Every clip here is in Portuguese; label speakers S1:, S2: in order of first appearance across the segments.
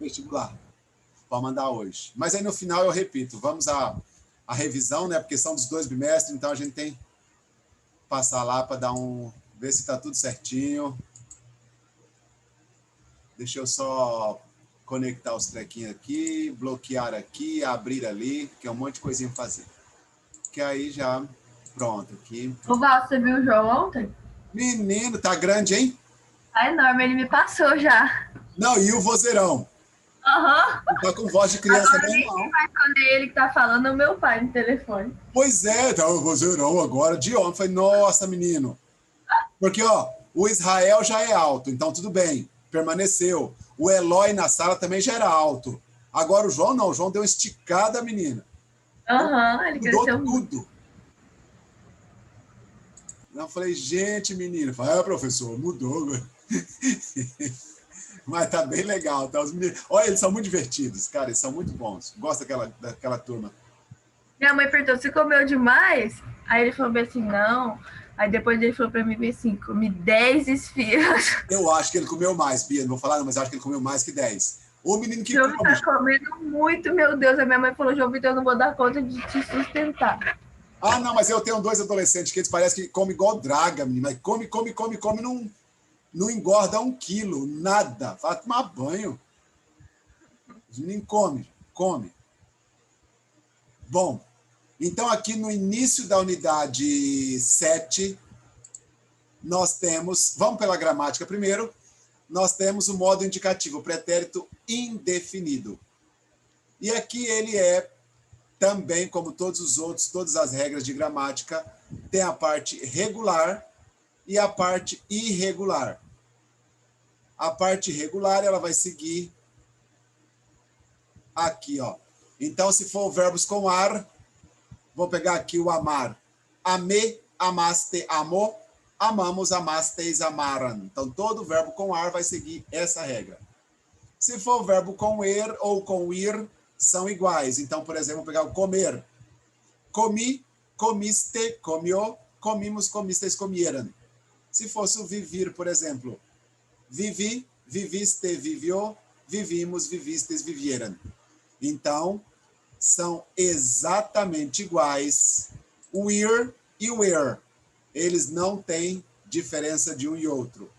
S1: vestibular para mandar hoje. Mas aí no final eu repito, vamos à revisão, né? Porque são dos 2 bimestres, então a gente tem que passar lá para dar ver se está tudo certinho. Deixa eu só conectar os trequinhos aqui, bloquear aqui, abrir ali, que é um monte de coisinha para fazer. Que aí já, pronto, aqui.
S2: O Val, você viu o João ontem?
S1: Menino, tá grande, hein?
S2: Tá enorme, ele me passou já.
S1: Não, e o vozeirão?
S2: Aham.
S1: Não tá com voz de criança
S2: Agora nem sei
S1: normal.
S2: mais quando é ele que tá falando, é o meu pai no telefone.
S1: Pois é, tá o vozeirão agora de homem. Falei, nossa, menino. Porque, ó, o Israel já é alto, então tudo bem, permaneceu. O Eloy na sala também já era alto. Agora o João não, o João deu uma esticada, menina.
S2: Aham, ele
S1: Mudou
S2: cresceu muito.
S1: tudo. Eu falei, gente, menino. Falei, professor, mudou. Mas tá bem legal. Tá? Os meninos... Olha, eles são muito divertidos, cara, eles são muito bons. Gosto daquela turma.
S2: Minha mãe perguntou, você comeu demais? Aí ele falou assim, não. Aí depois ele falou pra mim assim, comi 10 esfirras.
S1: Eu acho que ele comeu mais, Bia, não vou falar não, mas acho que ele comeu mais que 10. O menino que
S2: João
S1: come.
S2: tá comendo muito, meu Deus. A minha mãe falou, João Vitor, eu não vou dar conta de te sustentar.
S1: Ah, não, mas eu tenho 2 adolescentes que eles parecem que comem igual draga, menino. Mas come, não engorda 1 quilo, nada. Vai tomar banho. Os meninos come. Bom, então aqui no início da unidade 7, nós temos, vamos pela gramática primeiro, nós temos o modo indicativo, o pretérito indefinido. E aqui ele é também, como todos os outros, todas as regras de gramática, tem a parte regular e a parte irregular. A parte regular, ela vai seguir aqui, ó. Então, se for verbos com ar, vou pegar aqui o amar. Amei, amaste, amou, amamos, amasteis, amaram. Então, todo verbo com ar vai seguir essa regra. Se for verbo com er ou com ir, são iguais. Então, por exemplo, vou pegar o comer. Comi, comiste, comió, comimos, comisteis, comieram. Se fosse o vivir, por exemplo, vivi, viviste, vivió, vivimos, vivistes, vivieram. Então, são exatamente iguais o ir e o er. Eles não têm diferença de um e outro.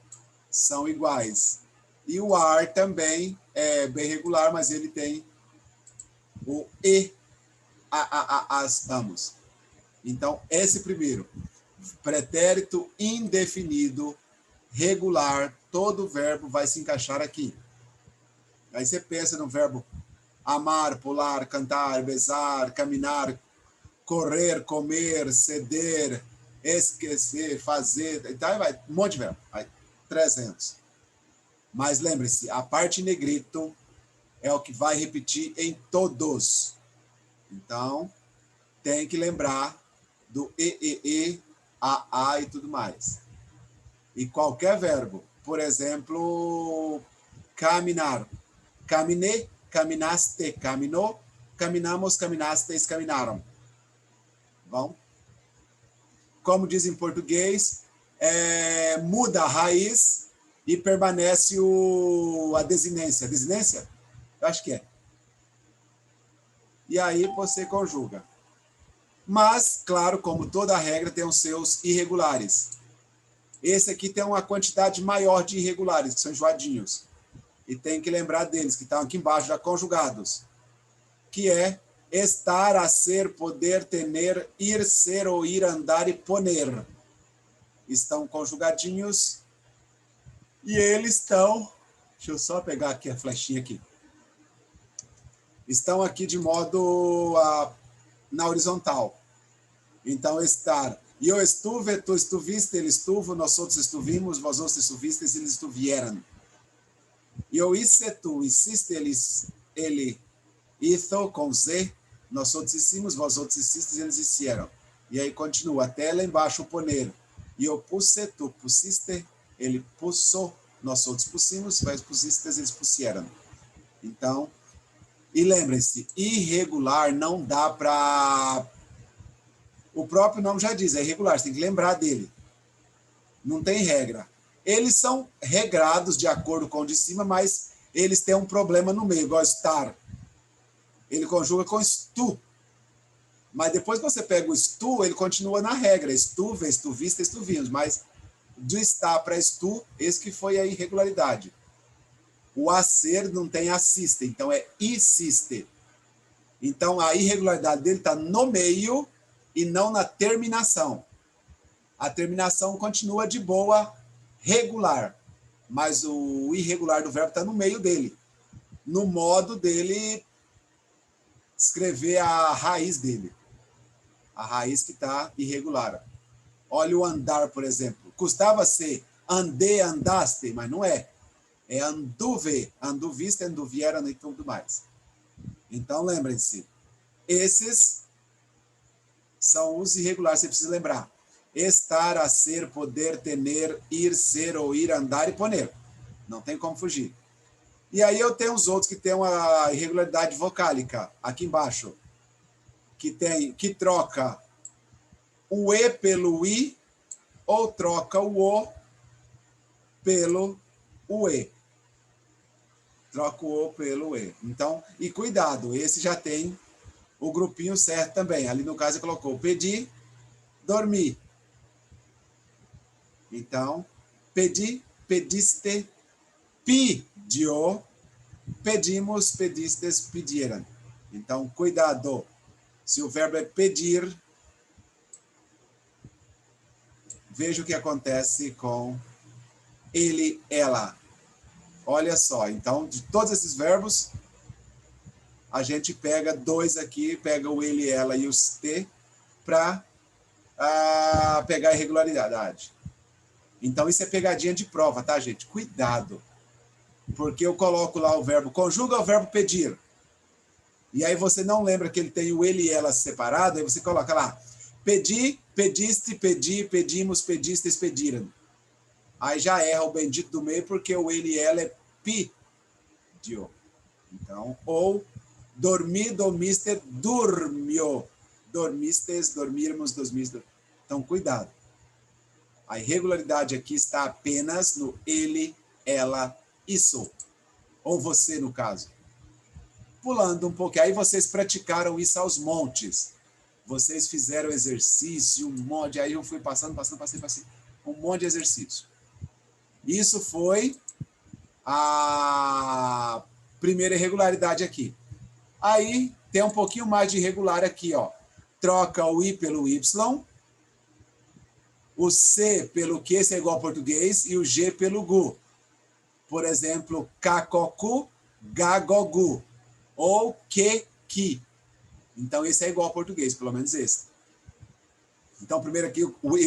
S1: São iguais. E o ar também é bem regular, mas ele tem o e, as, ambos. Então, esse primeiro, pretérito indefinido, regular, todo verbo vai se encaixar aqui. Aí você pensa no verbo amar, pular, cantar, besar, caminhar, correr, comer, ceder, esquecer, fazer, então vai, um monte de verbo, vai, 300. Mas lembre-se, a parte negrito é o que vai repetir em todos. Então, tem que lembrar do e, a e tudo mais. E qualquer verbo, por exemplo, caminhar, caminei, caminaste, caminhou, caminamos, caminastes, caminaram. Bom? Como diz em português, muda a raiz e permanece a desinência. Desinência? Eu acho que é. E aí você conjuga. Mas, claro, como toda regra, tem os seus irregulares. Esse aqui tem uma quantidade maior de irregulares, que são enjoadinhos. E tem que lembrar deles, que estão aqui embaixo, já conjugados. Que é estar, a ser, poder, tener, ir, ser, ou ir, andar e poner. Estão conjugadinhos. E eles estão... Deixa eu só pegar aqui a flechinha aqui. Estão aqui de modo na horizontal. Então, estar. Eu estuve, tu estuviste, ele estuvo, nós outros estuvimos, vós outros estuvistes, eles estuvieram. Eu hice, tu hiciste, ele hizo, com Z, nós outros hicimos, vós outros hiciste, eles hicieram. E aí continua, até lá embaixo o poner. E eu puse, tu pusiste, ele puso, nós outros pusimos, vós pusistes, eles pusieram. Então, e lembrem-se, irregular não dá para... O próprio nome já diz, é irregular, você tem que lembrar dele. Não tem regra. Eles são regrados de acordo com o de cima, mas eles têm um problema no meio, igual estar. Ele conjuga com estu. Mas depois que você pega o estu, ele continua na regra. Estuve, estuvista, estuvimos. Mas do estar para estu, esse que foi a irregularidade. O acer não tem assiste, então é isiste. Então a irregularidade dele está no meio e não na terminação. A terminação continua de boa, regular. Mas o irregular do verbo está no meio dele. No modo dele escrever a raiz dele. A raiz que está irregular. Olha o andar, por exemplo. Custava ser andei, andaste, mas não é. É anduve, anduviste, anduvieram e tudo mais. Então, lembrem-se. Esses são os irregulares, você precisa lembrar. Estar, a ser, poder, tener, ir, ser ou ir, andar e poner. Não tem como fugir. E aí eu tenho os outros que têm uma irregularidade vocálica, aqui embaixo, que troca o E pelo I, ou troca o O pelo o E. Troca o O pelo E. Então, e cuidado, esse já tem o grupinho certo também. Ali no caso ele colocou pedir, dormir. Então, pedir, pediste, pediu, pedimos, pedistes, pediram. Então, cuidado. Se o verbo é pedir, veja o que acontece com ele, ela. Olha só, então, de todos esses verbos, a gente pega dois aqui, pega o ele, ela e os te, para pegar a irregularidade. Então, isso é pegadinha de prova, tá, gente? Cuidado. Porque eu coloco lá o verbo, conjuga o verbo pedir. E aí você não lembra que ele tem o ele e ela separado, aí você coloca lá, pedi, pediste, pedi, pedimos, pedistes, pediram. Aí já erra o bendito do meio, porque o ele e ela é pediu. Então, ou dormir, dormiste, dormiu. Dormistes, dormirmos, dormiste. Então, cuidado. A irregularidade aqui está apenas no ele, ela, isso. Ou você, no caso. Pulando um pouquinho. Aí vocês praticaram isso aos montes. Vocês fizeram exercício, um monte. Aí eu fui passando. Um monte de exercício. Isso foi a primeira irregularidade aqui. Aí tem um pouquinho mais de irregular aqui, ó. Troca o I pelo Y, o C pelo Q, esse é igual ao português, e o G pelo GU. Por exemplo, cacocu, gagogu, ou que. Então, esse é igual ao português, pelo menos esse. Então, primeiro aqui, o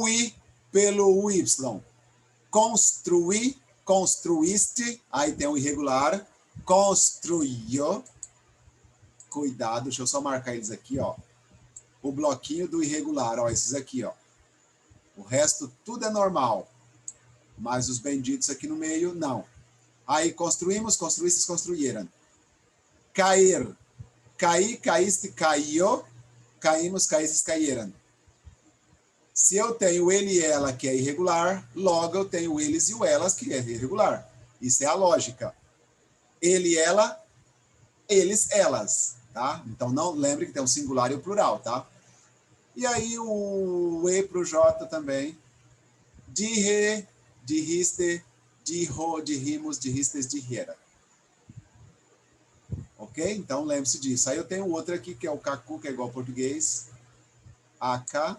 S1: I pelo Y. Construir, construíste, aí tem o irregular, construiu. Cuidado, deixa eu só marcar eles aqui, ó. O bloquinho do irregular, ó, esses aqui, ó. O resto tudo é normal. Mas os benditos aqui no meio, não. Aí construímos, construístes, construíram. Cair. Caí, caíste, caiu. Caímos, caístes, caíram. Se eu tenho ele e ela, que é irregular, logo eu tenho eles e o elas, que é irregular. Isso é a lógica. Ele, ela, eles, elas. Tá? Então, não lembre que tem um singular e o plural, tá? E aí, o E para o J também. Dirre, dirriste, dirro, dirrimos, dirristes, dirrera. Ok? Então, lembre-se disso. Aí eu tenho outro aqui, que é o cacu, que é igual ao português. AK.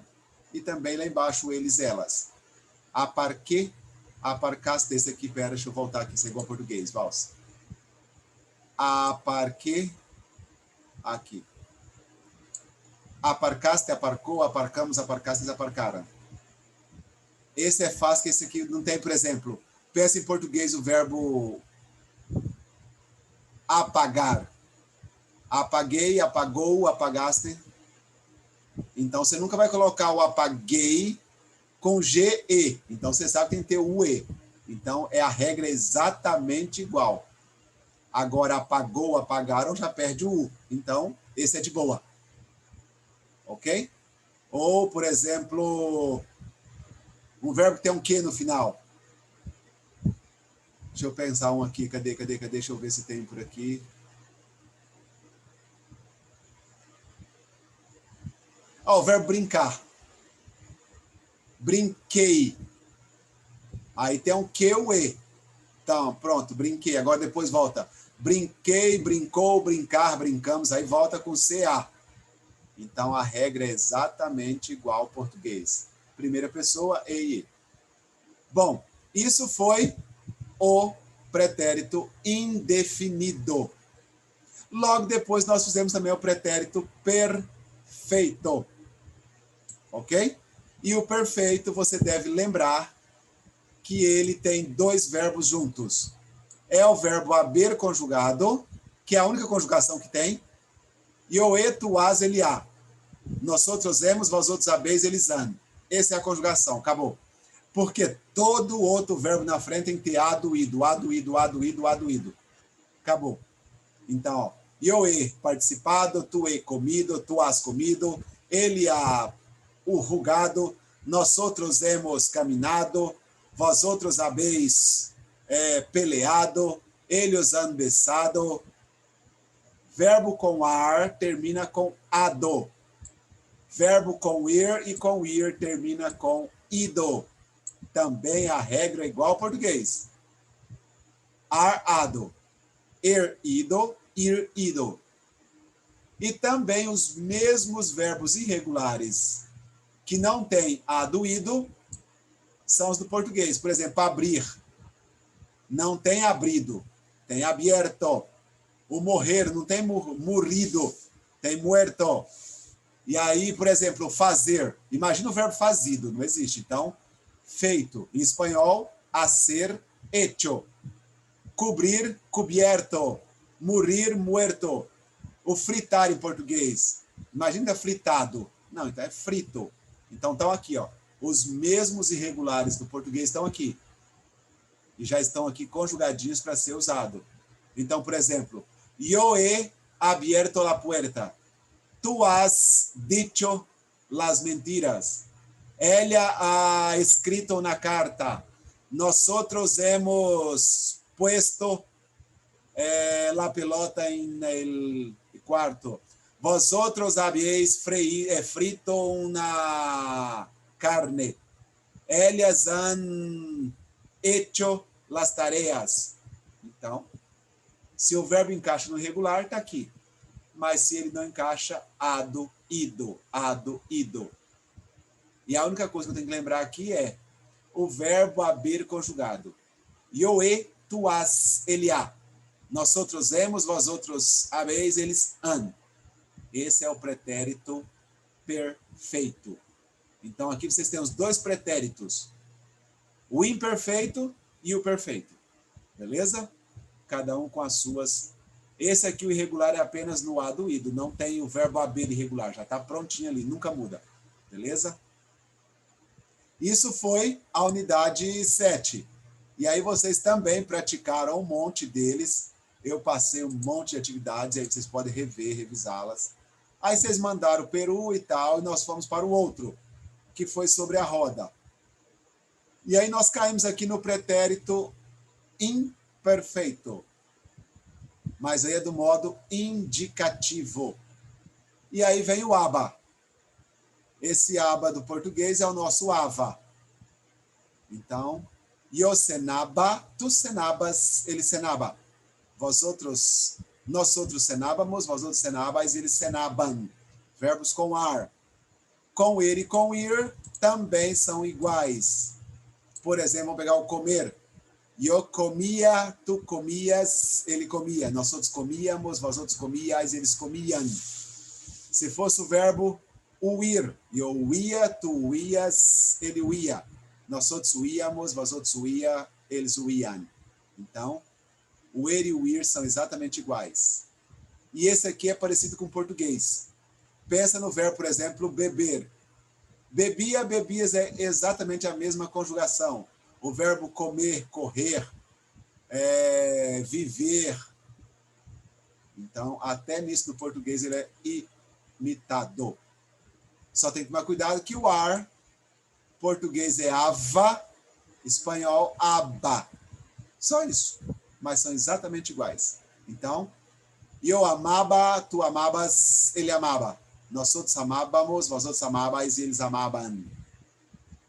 S1: E também lá embaixo, eles, elas. Aparque, aparcaste. Esse aqui, pera, deixa eu voltar aqui, isso é igual ao português, valsa. Aparque. Aqui. Aparcaste, aparcou, aparcamos, aparcastes, aparcaram. Esse é fácil, que esse aqui não tem, por exemplo, pensa em português o verbo apagar. Apaguei, apagou, apagaste. Então, você nunca vai colocar o apaguei com GE. Então, você sabe que tem que ter o E. Então, a regra é exatamente igual. Agora, apagou, apagaram, já perde o U. Então, esse é de boa. Ok? Ou, por exemplo, Um verbo que tem um que no final. Deixa eu pensar um aqui. Cadê? Deixa eu ver se tem por aqui. O verbo brincar. Brinquei. Aí tem um que o e. Então, pronto, brinquei. Agora depois volta. Brinquei, brincou, brincar, brincamos. Aí volta com CA. Então, a regra é exatamente igual ao português. Primeira pessoa, e. Bom, isso foi o pretérito indefinido. Logo depois, nós fizemos também o pretérito perfeito. Ok? E o perfeito, você deve lembrar que ele tem dois verbos juntos. É o verbo haber conjugado, que é a única conjugação que tem, e o e, tu, as, ele, há. Nós outros hemos, vós outros habeis, eles han. Essa é a conjugação, acabou. Porque todo outro verbo na frente tem que ter ado, ido, ado, ido, ado, ido, ado, ido. Acabou. Então, ó, eu he participado, tu he comido, tu has comido, ele ha rugado, nós outros hemos caminhado, vós outros habeis peleado, eles han besado. Verbo com ar termina com ado. Verbo com ir e com ir termina com ido. Também a regra é igual ao português. Ar, ado. Ir, ido. Ir, ido. E também os mesmos verbos irregulares que não têm ado, ido, são os do português. Por exemplo, abrir. Não tem abrido. Tem abierto. O morrer não tem morrido. Tem muerto. E aí, por exemplo, fazer. Imagina o verbo fazido, não existe. Então, feito. Em espanhol, hacer, hecho. Cobrir, cubierto. Morir, muerto. O fritar em português. Imagina fritado. Não, então é frito. Então, estão aqui, ó. Os mesmos irregulares do português estão aqui. E já estão aqui conjugadinhos para ser usado. Então, por exemplo, yo he abierto la puerta. Tu has dicho las mentiras. Ella ha escrito una carta. Nosotros hemos puesto la pelota en el cuarto. Vosotros habéis frito una carne. Ellas han hecho las tareas. Então, se o verbo encaixa no irregular, está aqui. Mas se ele não encaixa, ado, ido, ado, ido. E a única coisa que eu tenho que lembrar aqui é o verbo haber conjugado. Yo he, tu has, ele há. Nós outros hemos, vós outros habeis, eles han. Esse é o pretérito perfeito. Então, aqui vocês têm os dois pretéritos. O imperfeito e o perfeito. Beleza? Cada um com as suas. Esse aqui, o irregular, é apenas no ado, ido. Não tem o verbo haber irregular. Já está prontinho ali, nunca muda. Beleza? Isso foi a unidade 7. E aí vocês também praticaram um monte deles. Eu passei um monte de atividades, aí vocês podem rever, revisá-las. Aí vocês mandaram o peru e tal, e nós fomos para o outro, que foi sobre a roda. E aí nós caímos aqui no pretérito imperfeito. Mas aí é do modo indicativo. E aí vem o aba. Esse aba do português é o nosso ava. Então, yo cenaba, tu cenabas, ele cenaba. Vós outros, nós outros cenábamos, vós outros cenabais, eles cenaban. Verbos com ar. Com ir e com ir também são iguais. Por exemplo, vamos pegar o comer. Eu comia, tu comias, ele comia. Nós outros comíamos, vós outros comiais, eles comiam. Se fosse o verbo o ir, eu ia, tu ias, ele ia. Nós outros íamos, vós outros ia, eles iam. Então, o ir e o ir são exatamente iguais. E esse aqui é parecido com o português. Pensa no verbo, por exemplo, beber. Bebia, bebias é exatamente a mesma conjugação. O verbo comer, correr, viver. Então, até nisso no português ele é imitado. Só tem que tomar cuidado que o ar português é ava, espanhol aba. Só isso. Mas são exatamente iguais. Então, eu amava, tu amabas, ele amava. Nós outros amávamos, vós outros amabais e eles amavam.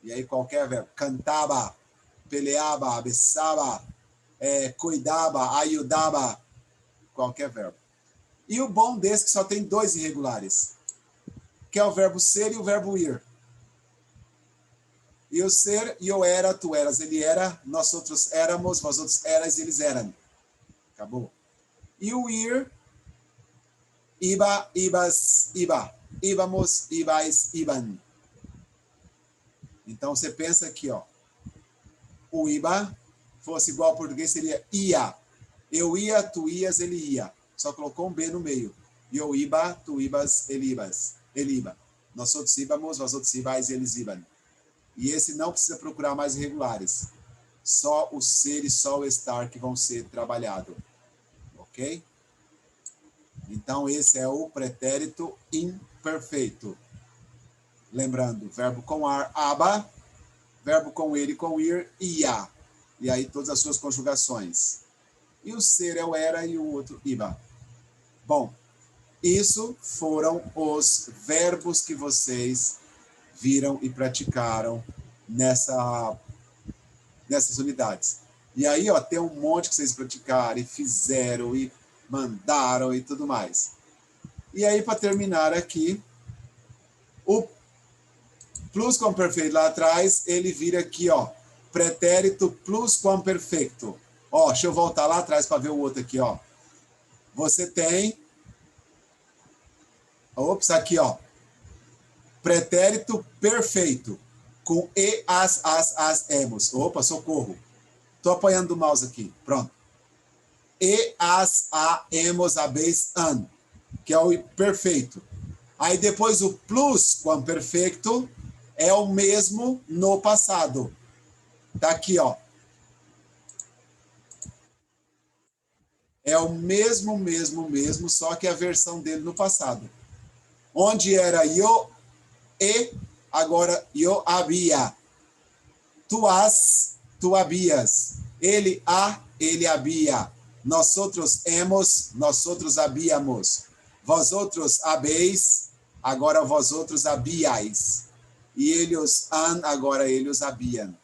S1: E aí qualquer verbo. Cantava, peleava, besava, cuidava, ajudava. Qualquer verbo. E o bom desse que só tem dois irregulares, que é o verbo ser e o verbo ir. E o ser, eu era, tu eras, ele era, nós outros éramos, vós outros eras, eles eram. Acabou. E o ir, iba, ibas, iba. Íbamos, ibais, iban. Então você pensa aqui, ó. O iba fosse igual ao português, seria ia. Eu ia, tu ias, ele ia. Só colocou um B no meio. Eu iba, tu ibas, ele ibas. Ele iba. Nós outros íbamos, vós outros ibais, eles ibam. E esse não precisa procurar mais irregulares. Só o ser e só o estar que vão ser trabalhados. Ok? Então, esse é o pretérito imperfeito. Lembrando, verbo com ar, aba. Verbo com ele, com ir, ia. E aí todas as suas conjugações. E o ser é o era e o outro, iba. Bom, isso foram os verbos que vocês viram e praticaram nessas unidades. E aí, ó, tem um monte que vocês praticaram e fizeram e mandaram e tudo mais. E aí, para terminar aqui, o plusquamperfeito lá atrás, ele vira aqui, ó, pretérito plusquamperfeito. Ó, deixa eu voltar lá atrás para ver o outro aqui, ó. Você tem, ops, aqui, ó, pretérito perfeito, com e, as, emos. Opa, socorro. Estou apanhando do mouse aqui. Pronto. E, as, a, emos, abês, an, que é o perfeito. Aí depois o plusquamperfeito é o mesmo no passado. Tá aqui, ó. É o mesmo, só que a versão dele no passado. Onde era yo e, agora yo había. Tu has, tu habias. Ele había. Nosotros hemos, nosotros habíamos. Vosotros habéis, agora vosotros habíais. E eles han, agora eles habiam.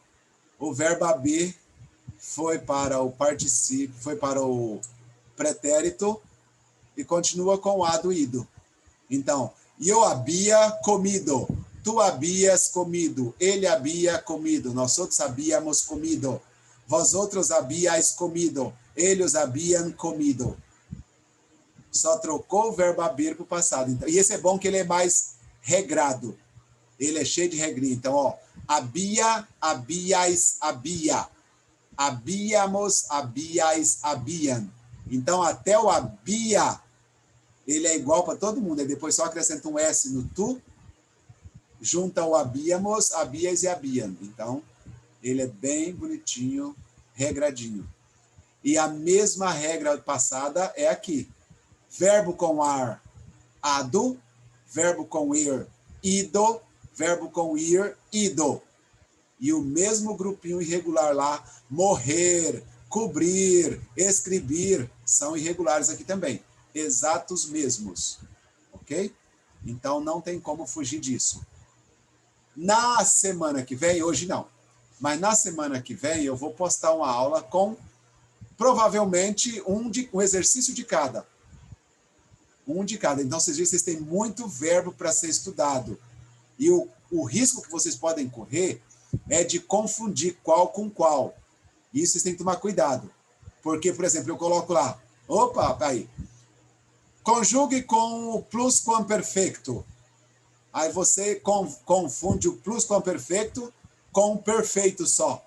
S1: O verbo haber foi para o particípio, foi para o pretérito e continua com o a do ido. Então, eu havia comido, tu havias comido, ele havia comido, nós outros havíamos comido, vós outros havíais comido, eles haviam comido. Só trocou o verbo haver para o passado. Então, e esse é bom que ele é mais regrado. Ele é cheio de regrinha. Então, ó, havia, havíais, havia. Habíamos, havíais, haviam. Então, até o havia, ele é igual para todo mundo. Aí depois só acrescenta um S no tu, junta o habíamos, havíais e haviam. Então, ele é bem bonitinho, regradinho. E a mesma regra passada é aqui. Verbo com ar, ado. Verbo com ir, ido. Verbo com ir, ido. E o mesmo grupinho irregular lá, morrer, cobrir, escrever, são irregulares aqui também. Exatos mesmos. Ok? Então, não tem como fugir disso. Na semana que vem, hoje não, mas na semana que vem eu vou postar uma aula com, provavelmente, um exercício de cada. Um de cada. Então, vocês têm muito verbo para ser estudado. E o risco que vocês podem correr é de confundir qual com qual. Isso vocês têm que tomar cuidado. Porque, por exemplo, eu coloco lá, opa, aí, conjugue com o plusquamperfeito. Aí você confunde o plusquamperfeito com o perfeito só.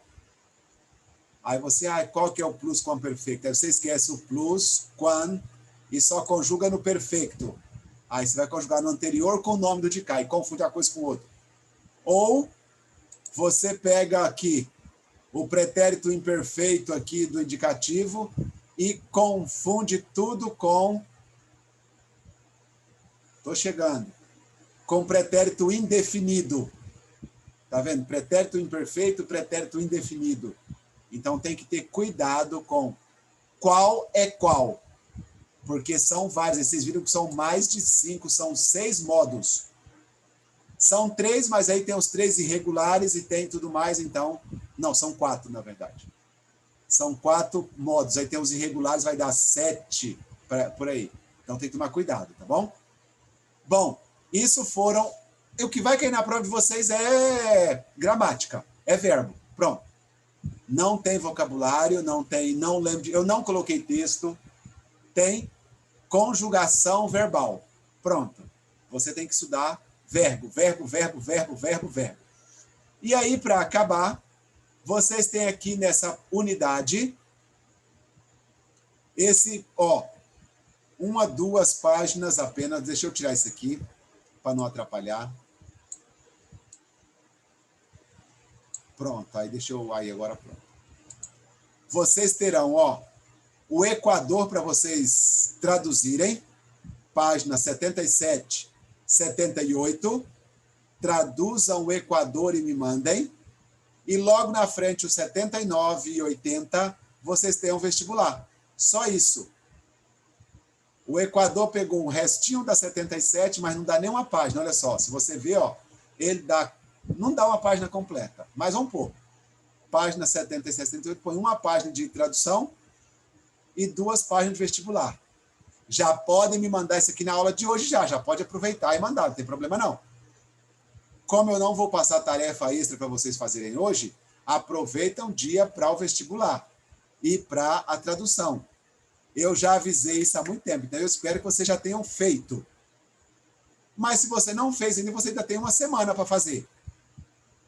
S1: Aí você, qual que é o plusquamperfeito? Aí você esquece o plusquam e só conjuga no perfeito. Aí você vai conjugar no anterior com o nome do de cá e confunde uma coisa com outra. Ou você pega aqui o pretérito imperfeito aqui do indicativo e confunde tudo com... Estou chegando. Com pretérito indefinido. Tá vendo? Pretérito imperfeito, pretérito indefinido. Então tem que ter cuidado com qual é qual. Porque são vários. Vocês viram que são mais de 5, são 6 modos. São 3, mas aí tem os 3 irregulares e tem tudo mais, então... Não, são 4, na verdade. São 4 modos. Aí tem os irregulares, vai dar 7 por aí. Então tem que tomar cuidado, tá bom? Bom, isso foram... O que vai cair na prova de vocês é gramática, é verbo. Pronto. Não tem vocabulário, não tem... Não lembro eu não coloquei texto. Tem conjugação verbal. Pronto. Você tem que estudar verbo, verbo, verbo, verbo, verbo, verbo. E aí, para acabar, vocês têm aqui nessa unidade esse, 1, 2 páginas apenas. Deixa eu tirar isso aqui, para não atrapalhar. Pronto, aí deixa eu... Aí, agora pronto. Vocês terão, o Equador para vocês traduzirem, página 77, 78, traduzam o Equador e me mandem, e logo na frente os 79 e 80, vocês têm um vestibular. Só isso. O Equador pegou um restinho da 77, mas não dá nem uma página, olha só, se você ver, ele não dá uma página completa, mas vamos pôr. Página 77, 78, põe uma página de tradução e 2 páginas de vestibular. Já podem me mandar isso aqui na aula de hoje, já pode aproveitar e mandar, não tem problema não. Como eu não vou passar tarefa extra para vocês fazerem hoje, aproveita um dia para o vestibular e para a tradução. Eu já avisei isso há muito tempo, então eu espero que vocês já tenham feito. Mas se você não fez ainda, você ainda tem uma semana para fazer.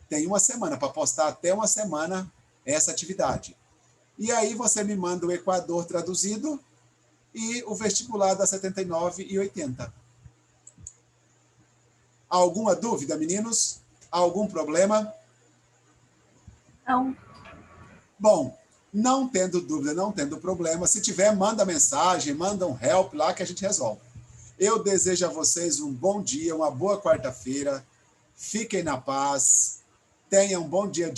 S1: Tem uma semana, para postar até uma semana essa atividade. E aí você me manda o Equador traduzido e o vestibular da 79 e 80. Alguma dúvida, meninos? Algum problema?
S2: Não.
S1: Bom, não tendo dúvida, não tendo problema, se tiver, manda mensagem, manda um help lá que a gente resolve. Eu desejo a vocês um bom dia, uma boa quarta-feira. Fiquem na paz. Tenham um bom dia.